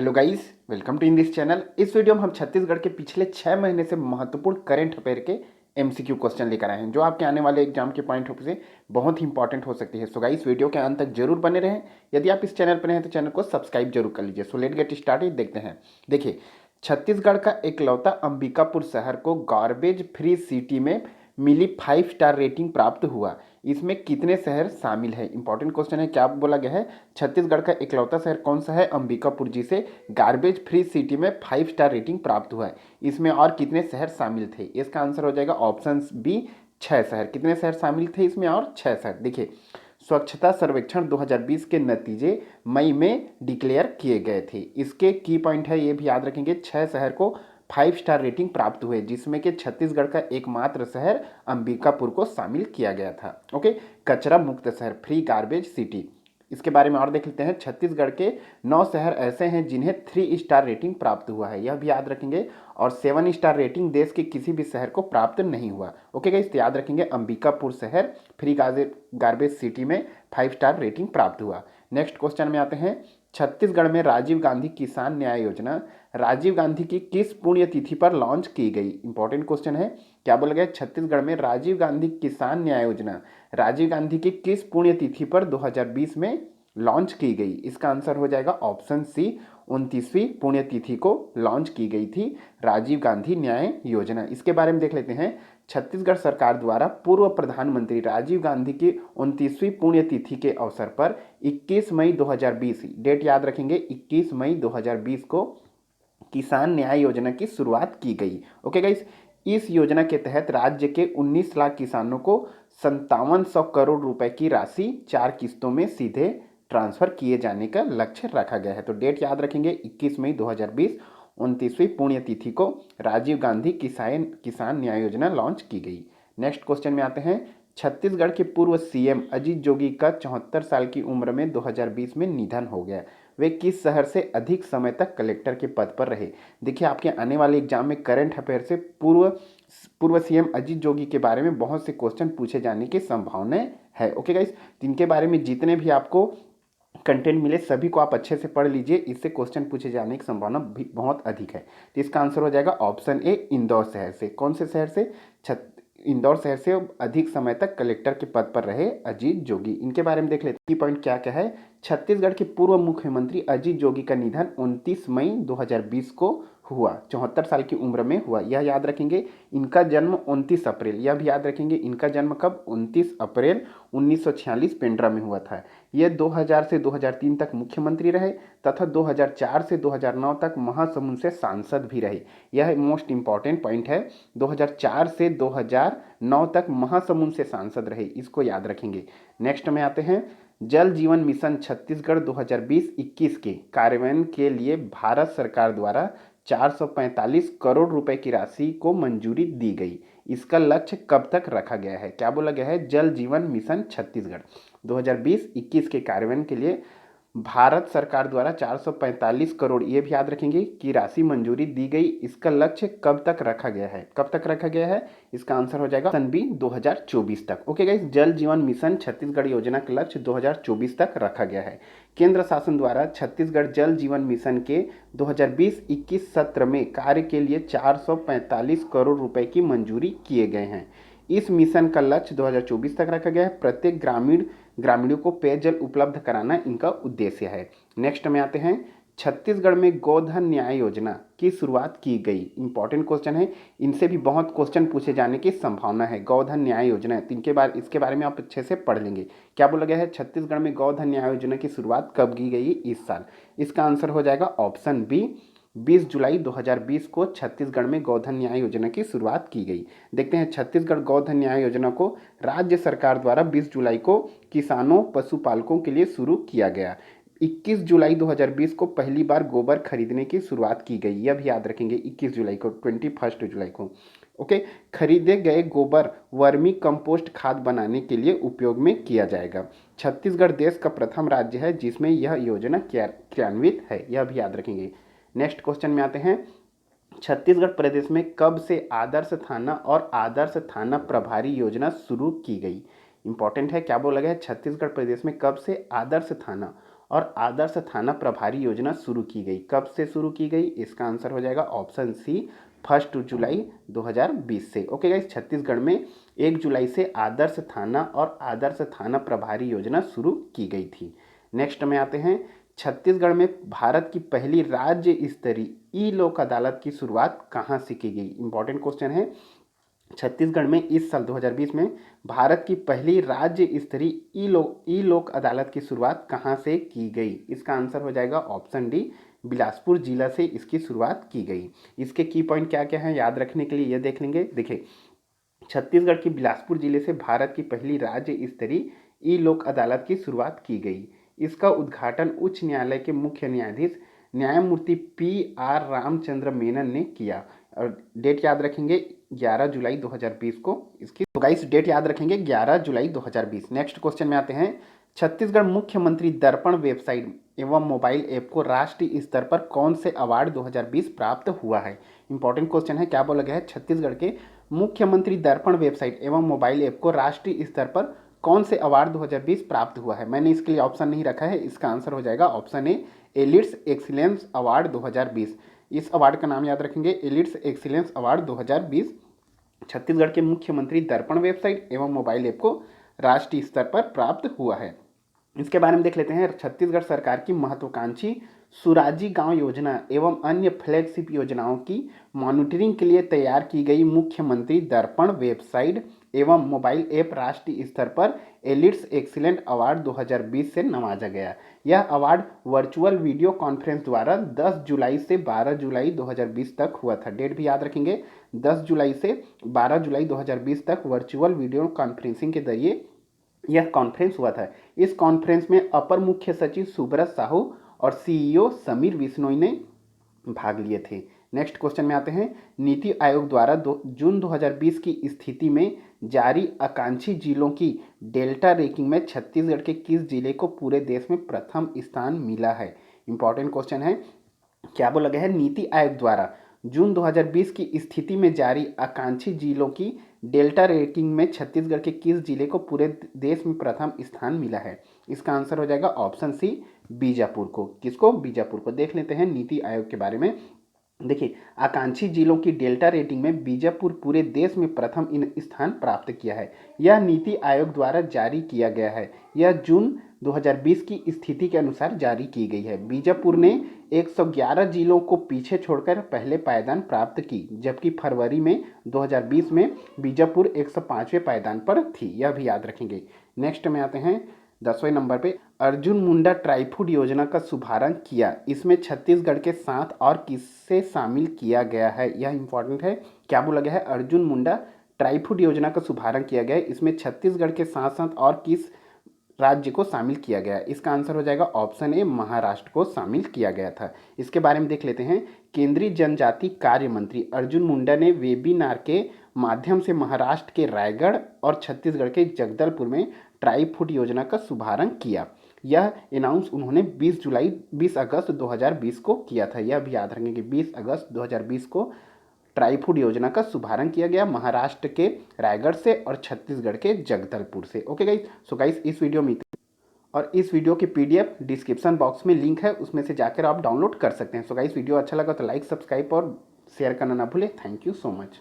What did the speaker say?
Hello guys, welcome to in this channel. इस video में हम छत्तीसगढ़ के पिछले 6 महीने से महत्वपूर्ण करंट अफेयर के एमसीक्यू क्वेश्चन लेकर आए हैं जो आपके आने वाले एग्जाम के पॉइंट ऑफ व्यू से बहुत ही इंपॉर्टेंट हो सकती है। सो गाइस, वीडियो के अंत तक जरूर बने रहें। यदि आप इस चैनल पर हैं तो चैनल को सब्सक्राइब जरूर कर लीजिए। सो लेट गेट स्टार्टेड, देखते हैं। देखिए, छत्तीसगढ़ का इकलौता अंबिकापुर शहर को गार्बेज फ्री सिटी में मिली 5 स्टार रेटिंग प्राप्त हुआ। इसमें कितने शहर शामिल है? इंपॉर्टेंट क्वेश्चन है। क्या बोला गया है? छत्तीसगढ़ का इकलौता शहर कौन सा है? अंबिकापुर, जिसे गार्बेज फ्री सिटी में 5 स्टार रेटिंग प्राप्त हुआ है। इसमें और कितने शहर शामिल थे? इसका आंसर हो जाएगा ऑप्शन बी, 6 शहर। कितने शहर शामिल थे इसमें? और 6 शहर। देखिए, स्वच्छता सर्वेक्षण 2020 के नतीजे मई में डिक्लेयर किए गए थे। इसके की पॉइंट है, ये भी याद रखेंगे। 6 शहर को 5 स्टार रेटिंग प्राप्त हुए, जिसमें कि छत्तीसगढ़ का एकमात्र शहर अंबिकापुर को शामिल किया गया था। ओके, कचरा मुक्त शहर, फ्री गार्बेज सिटी। इसके बारे में और देख लेते हैं। छत्तीसगढ़ के 9 शहर ऐसे हैं जिन्हें 3 स्टार रेटिंग प्राप्त हुआ है, यह भी याद रखेंगे। और 7 स्टार रेटिंग देश के किसी भी शहर को प्राप्त नहीं हुआ। ओके गाइस, तो याद रखेंगे अंबिकापुर शहर फ्री गार्बेज सिटी में 5 स्टार रेटिंग प्राप्त हुआ। नेक्स्ट क्वेश्चन में आते हैं। छत्तीसगढ़ में राजीव गांधी किसान न्याय योजना राजीव गांधी की किस पुण्यतिथि पर लॉन्च की गई? इंपॉर्टेंट क्वेश्चन है। क्या बोला गया? छत्तीसगढ़ में राजीव गांधी किसान न्याय योजना राजीव गांधी की किस पुण्यतिथि पर 2020 में लॉन्च की गई? इसका आंसर हो जाएगा ऑप्शन सी, 29वीं पुण्यतिथि को लॉन्च की गई थी राजीव गांधी न्याय योजना। इसके बारे में देख लेते हैं। छत्तीसगढ़ सरकार द्वारा पूर्व प्रधानमंत्री राजीव गांधी की 29वीं पुण्यतिथि के अवसर पर 21 मई 2020, डेट याद रखेंगे, 21 मई 2020 को किसान न्याय योजना की शुरुआत की गई। ओके गाइस, इस योजना के तहत राज्य के 19 लाख किसानों को 5700 करोड़ रुपए की राशि 4 किस्तों में सीधे ट्रांसफर किए जाने का लक्ष्य रखा गया है। तो डेट याद रखेंगे, 21 मई 2020, 29वीं पुण्यतिथि को राजीव गांधी किसान न्याय योजना लॉन्च की गई। नेक्स्ट क्वेश्चन में आते हैं। छत्तीसगढ़ के पूर्व सीएम अजीत जोगी का 74 साल की उम्र में 2020 में निधन हो गया। वे किस शहर से अधिक समय तक कलेक्टर के पद पर रहे? देखिए, आपके आने वाले एग्जाम में करंट अफेयर से पूर्व सीएम अजीत जोगी के बारे में बहुत से क्वेश्चन पूछे जाने की संभावना है। ओके गाइस, जिनके बारे में जितने भी आपको कंटेंट मिले सभी को आप अच्छे से पढ़ लीजिए। इससे क्वेश्चन पूछे जाने की संभावना भी बहुत अधिक है। तो इसका आंसर हो जाएगा ऑप्शन ए, इंदौर शहर से। कौन से शहर से? इंदौर शहर से अधिक समय तक कलेक्टर के पद पर रहे अजीत जोगी। इनके बारे में देख लेते हैं की पॉइंट क्या क्या है। छत्तीसगढ़ के पूर्व मुख्यमंत्री अजीत जोगी का निधन 29 मई 2020 को हुआ। 74 साल की उम्र में हुआ, यह याद रखेंगे। इनका जन्म 29 अप्रैल, यह भी याद रखेंगे। इनका जन्म कब? 29 अप्रैल 1946 पेंड्रा में हुआ था। ये 2000 से 2003 तक मुख्यमंत्री रहे तथा 2004 से 2009 तक महासमुंद से सांसद भी रहे। यह मोस्ट इंपॉर्टेंट पॉइंट है। 2004 से 2009 तक महासमुंद से सांसद रहे, इसको याद रखेंगे। नेक्स्ट में आते हैं। जल जीवन मिशन छत्तीसगढ़ 2020-21 के कार्यान्वयन के लिए भारत सरकार द्वारा 445 करोड़ रुपए की राशि को मंजूरी दी गई। इसका लक्ष्य कब तक रखा गया है? क्या बोला गया है? जल जीवन मिशन छत्तीसगढ़ 2020-21 के कार्यान्वयन के लिए भारत सरकार द्वारा 445 करोड़, ये भी याद रखेंगे, की राशि मंजूरी दी गई। इसका लक्ष्य कब तक रखा गया है? कब तक रखा गया है? इसका आंसर हो जाएगा सन बी, 2024 तक। ओके गाइस, जल जीवन मिशन छत्तीसगढ़ योजना का लक्ष्य 2024 तक रखा गया है। केंद्र शासन द्वारा छत्तीसगढ़ जल जीवन मिशन के 2020-21 सत्र में कार्य के लिए 445 करोड़ रुपए की मंजूरी किए गए हैं। इस मिशन का लक्ष्य 2024 तक रखा गया है। प्रत्येक ग्रामीणों को पेयजल उपलब्ध कराना इनका उद्देश्य है। नेक्स्ट में आते हैं। छत्तीसगढ़ में गोधन न्याय योजना की शुरुआत की गई। इंपॉर्टेंट क्वेश्चन है, इनसे भी बहुत क्वेश्चन पूछे जाने की संभावना है। गोधन न्याय योजना है, इसके बारे में आप अच्छे से पढ़ लेंगे। क्या बोला गया है? छत्तीसगढ़ में गोधन न्याय योजना की शुरुआत कब की गई? इस साल। इसका आंसर हो जाएगा ऑप्शन बी, 20 जुलाई 2020 को छत्तीसगढ़ में गोधन न्याय योजना की शुरुआत की गई। देखते हैं, छत्तीसगढ़ गोधन न्याय योजना को राज्य सरकार द्वारा 20 जुलाई को किसानों पशुपालकों के लिए शुरू किया गया। 21 जुलाई 2020 को पहली बार गोबर खरीदने की शुरुआत की गई, यह भी याद रखेंगे। 21 जुलाई को, 21 जुलाई को। ओके, खरीदे गए गोबर वर्मी कंपोस्ट खाद बनाने के लिए उपयोग में किया जाएगा। छत्तीसगढ़ देश का प्रथम राज्य है जिसमें यह योजना क्रियान्वित है, यह भी याद रखेंगे। नेक्स्ट क्वेश्चन में आते हैं। छत्तीसगढ़ प्रदेश में कब से आदर्श थाना और आदर्श थाना प्रभारी योजना शुरू की गई? इंपॉर्टेंट है। क्या बोला गया है? छत्तीसगढ़ प्रदेश में कब से आदर्श थाना और आदर्श थाना प्रभारी योजना शुरू की गई? कब से शुरू की गई? इसका आंसर हो जाएगा ऑप्शन सी 1 जुलाई 2020 से। ओके गाइस, छत्तीसगढ़ में 1 जुलाई से आदर्श थाना और आदर्श थाना प्रभारी योजना शुरू की गई थी। नेक्स्ट में आते हैं, छत्तीसगढ़ में भारत की पहली राज्य स्तरीय ई लोक अदालत की शुरुआत कहाँ से की गई? इंपॉर्टेंट क्वेश्चन है। छत्तीसगढ़ में इस साल 2020 में भारत की पहली राज्य स्तरीय ई लोक अदालत की शुरुआत कहाँ से की गई? इसका आंसर हो जाएगा ऑप्शन डी, बिलासपुर जिला से इसकी शुरुआत की गई। इसके की पॉइंट क्या क्या हैं याद रखने के लिए ये देख लेंगे। देखिए, छत्तीसगढ़ के बिलासपुर जिले से भारत की पहली राज्य स्तरीय ई लोक अदालत की शुरुआत की गई। इसका उद्घाटन उच्च न्यायालय के मुख्य न्यायाधीश न्यायमूर्ति पी.आर. रामचंद्र मेनन ने किया। और डेट याद रखेंगे 11 जुलाई 2020 को इसकी। तो गाइस डेट याद रखेंगे 11 जुलाई 2020। नेक्स्ट क्वेश्चन में आते हैं, छत्तीसगढ़ मुख्यमंत्री दर्पण वेबसाइट एवं मोबाइल ऐप को राष्ट्रीय स्तर पर कौन से अवार्ड 2020 प्राप्त हुआ है? इंपॉर्टेंट क्वेश्चन है। क्या बोला गया है? छत्तीसगढ़ के मुख्यमंत्री दर्पण वेबसाइट एवं मोबाइल ऐप को राष्ट्रीय स्तर पर कौन से अवार्ड 2020 प्राप्त हुआ है? मैंने इसके लिए ऑप्शन नहीं रखा है। इसका आंसर हो जाएगा option A, elites excellence award 2020। इस अवार्ड का नाम याद रखेंगे, एलिट्स एक्सीलेंस अवार्ड 2020 छत्तीसगढ़ के मुख्यमंत्री दर्पण वेबसाइट एवं मोबाइल ऐप को राष्ट्रीय स्तर पर प्राप्त हुआ है। इसके बारे में देख लेते हैं। छत्तीसगढ़ सरकार की महत्वाकांक्षी सुराजी गांव योजना एवं अन्य फ्लैगशिप योजनाओं की मॉनिटरिंग के लिए तैयार की गई मुख्यमंत्री दर्पण वेबसाइट एवं मोबाइल ऐप राष्ट्रीय स्तर पर एलिट्स एक्सीलेंट अवार्ड 2020 से नवाजा गया। यह अवार्ड वर्चुअल वीडियो कॉन्फ्रेंस द्वारा 10 जुलाई से 12 जुलाई 2020 तक हुआ था। डेट भी याद रखेंगे, 10 जुलाई से 12 जुलाई 2020 तक वर्चुअल वीडियो कॉन्फ्रेंसिंग के जरिए यह कॉन्फ्रेंस हुआ था। इस कॉन्फ्रेंस में अपर मुख्य सचिव सुब्रत साहू और सीईओ समीर बिश्नोई ने भाग लिए थे। नेक्स्ट क्वेश्चन में आते हैं, नीति आयोग द्वारा जून 2020 की स्थिति में जारी आकांक्षी जिलों की डेल्टा रैंकिंग में छत्तीसगढ़ के किस जिले को पूरे देश में प्रथम स्थान मिला है? इंपॉर्टेंट क्वेश्चन है। क्या बोला गया है? नीति आयोग द्वारा जून 2020 की स्थिति में जारी आकांक्षी जिलों की डेल्टा रैंकिंग में छत्तीसगढ़ के किस जिले को पूरे देश में प्रथम स्थान मिला है? इसका आंसर हो जाएगा ऑप्शन सी, बीजापुर को। किसको? बीजापुर को। देख लेते हैं नीति आयोग के बारे में। देखिए, आकांक्षी जिलों की डेल्टा रेटिंग में बीजापुर पूरे देश में प्रथम स्थान प्राप्त किया है। यह नीति आयोग द्वारा जारी किया गया है। यह जून 2020 की स्थिति के अनुसार जारी की गई है। बीजापुर ने 111 जिलों को पीछे छोड़कर पहले पायदान प्राप्त की, जबकि फरवरी में 2020 में बीजापुर 105वें पायदान पर थी। यह भी याद रखेंगे। नेक्स्ट में आते हैं 10वें नंबर पे, अर्जुन मुंडा ट्राई फूड योजना का शुभारंभ किया। इसमें छत्तीसगढ़ के साथ और किससे शामिल किया गया है? यह इंपॉर्टेंट है। क्या बोला गया है? अर्जुन मुंडा ट्राई फूड योजना का शुभारंभ किया गया है। इसमें छत्तीसगढ़ के साथ साथ और किस राज्य को शामिल किया गया? इसका आंसर हो जाएगा ऑप्शन ए, महाराष्ट्र को शामिल किया गया था। इसके बारे में देख लेते हैं। केंद्रीय जनजाति कार्य मंत्री अर्जुन मुंडा ने वेबिनार के माध्यम से महाराष्ट्र के रायगढ़ और छत्तीसगढ़ के जगदलपुर में ट्राई फूड योजना का शुभारंभ किया। यह अनाउंस उन्होंने 20 अगस्त 2020 को किया था। यह भी याद रखेंगे कि 20 अगस्त 2020 को ट्राई फूड योजना का शुभारंभ किया गया महाराष्ट्र के रायगढ़ से और छत्तीसगढ़ के जगदलपुर से। ओके गाइस, सो गाइस इस वीडियो में और इस वीडियो की पीडीएफ डिस्क्रिप्शन बॉक्स में लिंक है, उसमें से जाकर आप डाउनलोड कर सकते हैं। सो गाइस वीडियो अच्छा लगा तो लाइक, सब्सक्राइब और शेयर करना ना भूलें। Thank you so much.